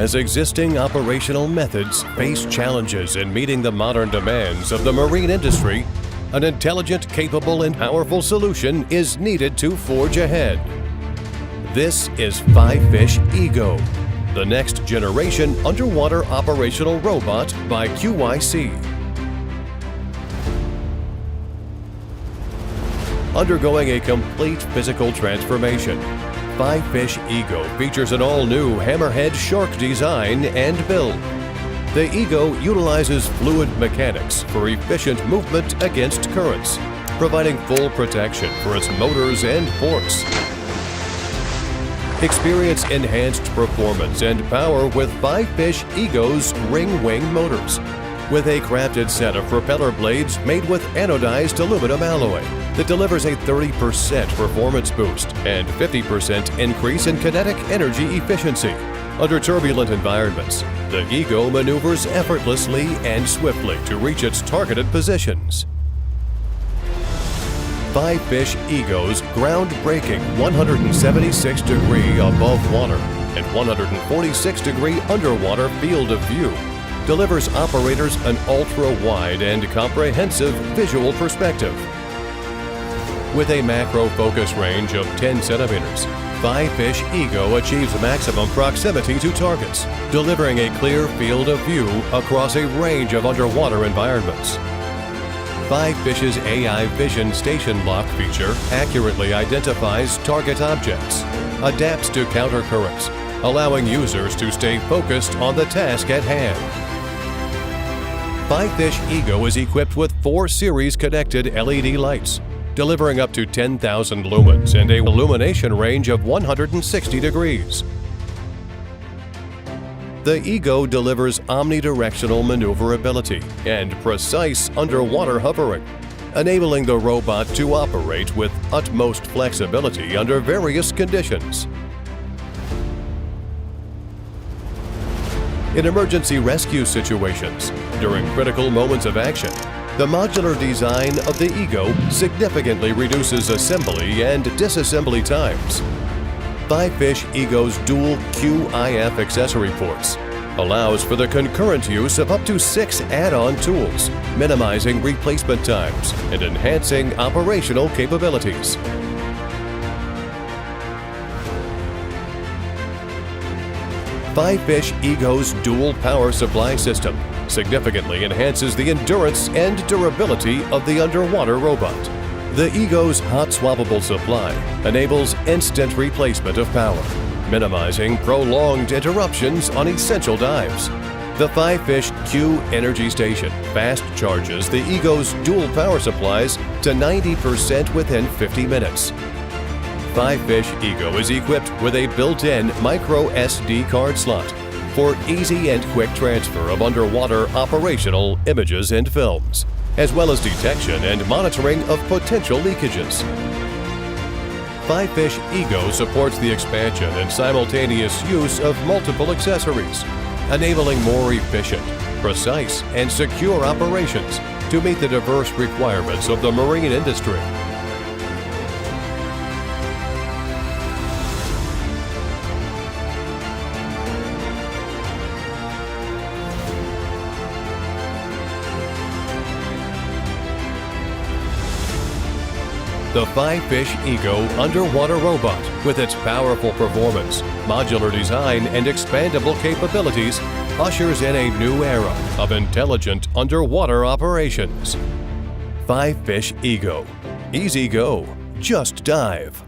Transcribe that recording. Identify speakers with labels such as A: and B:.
A: As existing operational methods face challenges in meeting the modern demands of the marine industry, an intelligent, capable, and powerful solution is needed to forge ahead. This is FIFISH Ego, the next generation underwater operational robot by QYC. Undergoing a complete physical transformation, FIFISH Ego features an all-new hammerhead shark design and build. The Ego utilizes fluid mechanics for efficient movement against currents, providing full protection for its motors and ports. Experience enhanced performance and power with FIFISH Ego's ring wing motors, with a crafted set of propeller blades made with anodized aluminum alloy that delivers a 30% performance boost and 50% increase in kinetic energy efficiency. Under turbulent environments, the Ego maneuvers effortlessly and swiftly to reach its targeted positions. FIFISH Ego's groundbreaking 176-degree above water and 146-degree underwater field of view delivers operators an ultra-wide and comprehensive visual perspective. With a macro focus range of 10 centimeters, FIFISH Ego achieves maximum proximity to targets, delivering a clear field of view across a range of underwater environments. FIFISH's AI Vision Station Lock feature accurately identifies target objects, adapts to counter currents, allowing users to stay focused on the task at hand. FIFISH Ego is equipped with 4 series connected LED lights, delivering up to 10,000 lumens and a illumination range of 160 degrees. The Ego delivers omnidirectional maneuverability and precise underwater hovering, enabling the robot to operate with utmost flexibility under various conditions. In emergency rescue situations, during critical moments of action, the modular design of the Ego significantly reduces assembly and disassembly times. FIFISH Ego's dual QIF accessory ports allows for the concurrent use of up to 6 add-on tools, minimizing replacement times and enhancing operational capabilities. FIFISH Ego's dual power supply system significantly enhances the endurance and durability of the underwater robot. The Ego's hot-swappable supply enables instant replacement of power, minimizing prolonged interruptions on essential dives. The FIFISH Q Energy Station fast charges the Ego's dual power supplies to 90% within 50 minutes. FIFISH Ego is equipped with a built-in micro SD card slot for easy and quick transfer of underwater operational images and films, as well as detection and monitoring of potential leakages. FIFISH Ego supports the expansion and simultaneous use of multiple accessories, enabling more efficient, precise, and secure operations to meet the diverse requirements of the marine industry. The FIFISH Ego underwater robot, with its powerful performance, modular design, and expandable capabilities, ushers in a new era of intelligent underwater operations. FIFISH Ego. Easy go. Just dive.